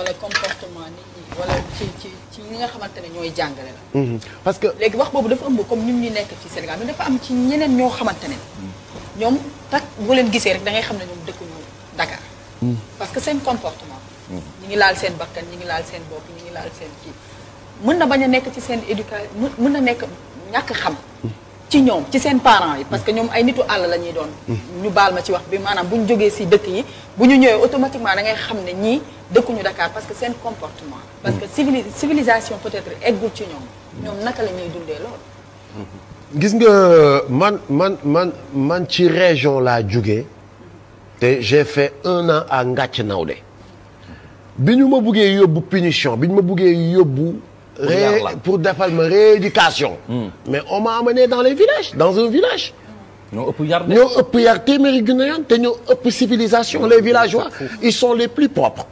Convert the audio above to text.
wala comportement nit ñi wala ci ñi nga xamante ne ñooy jàngale la. parce que léegi wax boobu dafa ëmb comme ñun ñi nekk ci Sénégal mais dafa am ci ñeneen ñoo xamante ne. ñoom tak boo leen gisee rek da ngay xam ne ñoom dëkkuñu Dakar. parce que seen comportement. ñi ngi laal seen bakkan ñi ngi laal seen bopp ñi ngi laal seen kii. mën na bañ a nekk ci seen éducation mën na nekk ñàkk xam. ci ñoom ci seen parents yi parce que ñoom ay nitu àll la ñuy doon. ñu baal ma ci wax bi maanaam bu ñu jógee si dëkk yi bu ñu ñëwee automatiquement da ngay xam ne ñii dëkkuñu Dakar parce que seen comportement. parce que civilisation peut-être eggul ci ñoom. ñoom naka la ñuy dundee loolu. gis nga man ci région laa jógee te j'ai fait 1 an à Ngathie Naoudé bi ñu ma buggee yóbbu punition bi ñu ma buggee yóbbu. pour defal ma rééducation. mais on m'a amené dans les villages dans un village. ñoo ëpp yar ñoo ëpp yar téeméeri junne yoon te ñoo ëpp civilisation les villageois ils sont les plus propres.